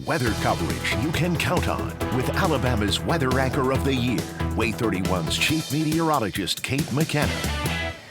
Weather coverage you can count on with Alabama's weather anchor of the year, WAAY 31's chief meteorologist Kate McKenna.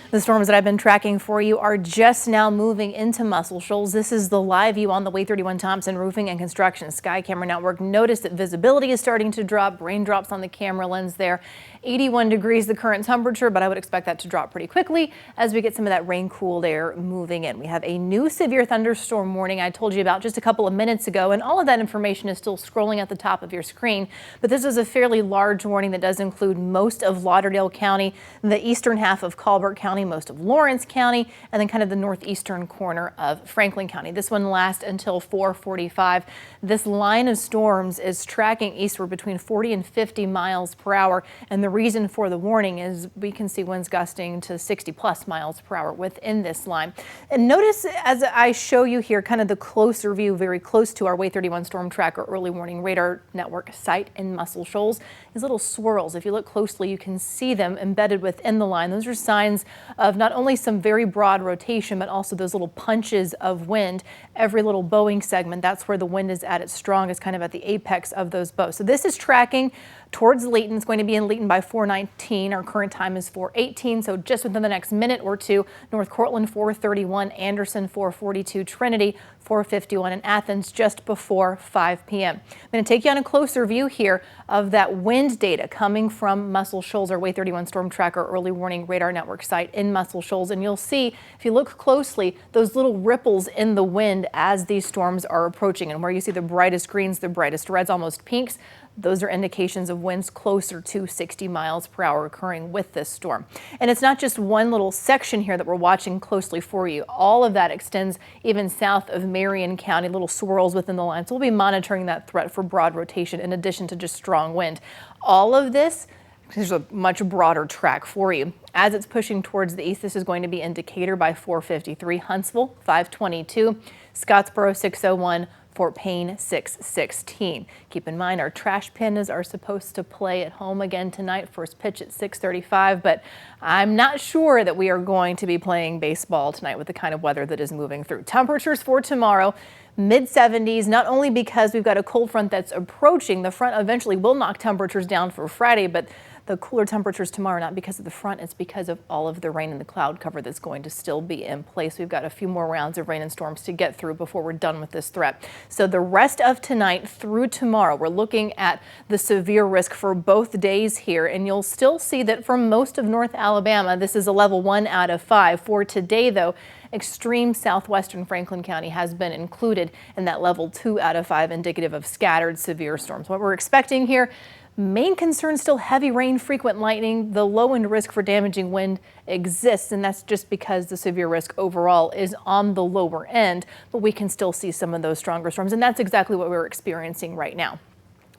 The storms that I've been tracking for you are just now moving into Muscle Shoals. This is the live view on the WAAY 31 Thompson Roofing and Construction Sky Camera Network. Notice that visibility is starting to drop, raindrops on the camera lens there. 81 degrees the current temperature, but I would expect that to drop pretty quickly as we get some of that rain-cooled air moving in. We have a new severe thunderstorm warning I told you about just a couple of minutes ago, and all of that information is still scrolling at the top of your screen. But this is a fairly large warning that does include most of Lauderdale County, the eastern half of Colbert County, most of Lawrence County, and then kind of the northeastern corner of Franklin County. This one lasts until 4:45. This line of storms is tracking eastward between 40 and 50 miles per hour, and the reason for the warning is we can see winds gusting to 60 plus miles per hour within this line. And notice as I show you here kind of the closer view, very close to our WAAY 31 Storm Tracker early warning radar network site in Muscle Shoals, these little swirls. If you look closely, you can see them embedded within the line. Those are signs of not only some very broad rotation, but also those little punches of wind. Every little bowing segment, that's where the wind is at its strongest, kind of at the apex of those bows. So this is tracking towards Layton. It's going to be in Layton by 4:19. Our current time is 4:18. So just within the next minute or two, North Cortland 4:31, Anderson 4:42, Trinity 4:51, and Athens just before 5 p.m. I'm going to take you on a closer view here of that wind data coming from Muscle Shoals, our WAAY 31 Storm Tracker early warning radar network site in Muscle Shoals. And you'll see, if you look closely, those little ripples in the wind as these storms are approaching. And where you see the brightest greens, the brightest reds, almost pinks, those are indications of winds closer to 60 miles per hour occurring with this storm. And it's not just one little section here that we're watching closely for you. All of that extends even south of Marion County, little swirls within the line. So we'll be monitoring that threat for broad rotation in addition to just strong wind. All of this is a much broader track for you. As it's pushing towards the east, this is going to be in Decatur by 4:53, Huntsville 5:22, Scottsboro 6:01, Fort Payne 6:16. Keep in mind our trash pandas are supposed to play at home again tonight. First pitch at 6:35, but I'm not sure that we are going to be playing baseball tonight with the kind of weather that is moving through. Temperatures for tomorrow, mid-70s, not only because we've got a cold front that's approaching. The front eventually will knock temperatures down for Friday, but the cooler temperatures tomorrow, not because of the front, it's because of all of the rain and the cloud cover that's going to still be in place. We've got a few more rounds of rain and storms to get through before we're done with this threat. So the rest of tonight through tomorrow, we're looking at the severe risk for both days here, and you'll still see that for most of North Alabama, this is a level 1 out of 5. For today, though, extreme southwestern Franklin County has been included in that level 2 out of 5, indicative of scattered severe storms. What we're expecting here, main concern still heavy rain, frequent lightning. The low end risk for damaging wind exists, and that's just because the severe risk overall is on the lower end, but we can still see some of those stronger storms, and that's exactly what we're experiencing right now.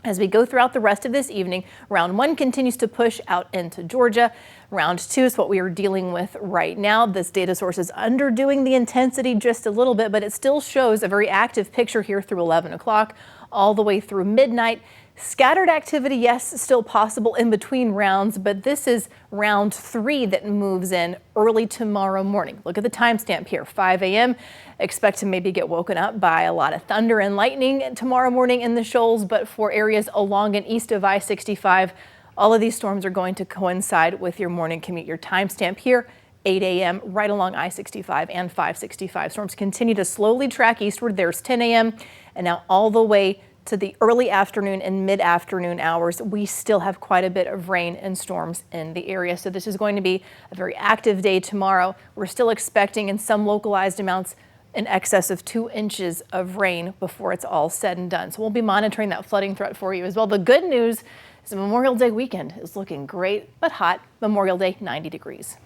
As we go throughout the rest of this evening, round 1 continues to push out into Georgia. Round 2 is what we are dealing with right now. This data source is underdoing the intensity just a little bit, but it still shows a very active picture here through 11 o'clock all the way through midnight. Scattered activity, yes, still possible in between rounds, but this is round 3 that moves in early tomorrow morning. Look at the timestamp here, 5 a.m. Expect to maybe get woken up by a lot of thunder and lightning tomorrow morning in the Shoals, but for areas along and east of I-65, all of these storms are going to coincide with your morning commute. Your timestamp here, 8 a.m. right along I-65 and 565. Storms continue to slowly track eastward. There's 10 a.m. and now all the way to the early afternoon and mid-afternoon hours, we still have quite a bit of rain and storms in the area. So this is going to be a very active day tomorrow. We're still expecting in some localized amounts in excess of 2 inches of rain before it's all said and done. So we'll be monitoring that flooding threat for you as well. The good news is the Memorial Day weekend is looking great but hot. Memorial Day, 90 degrees.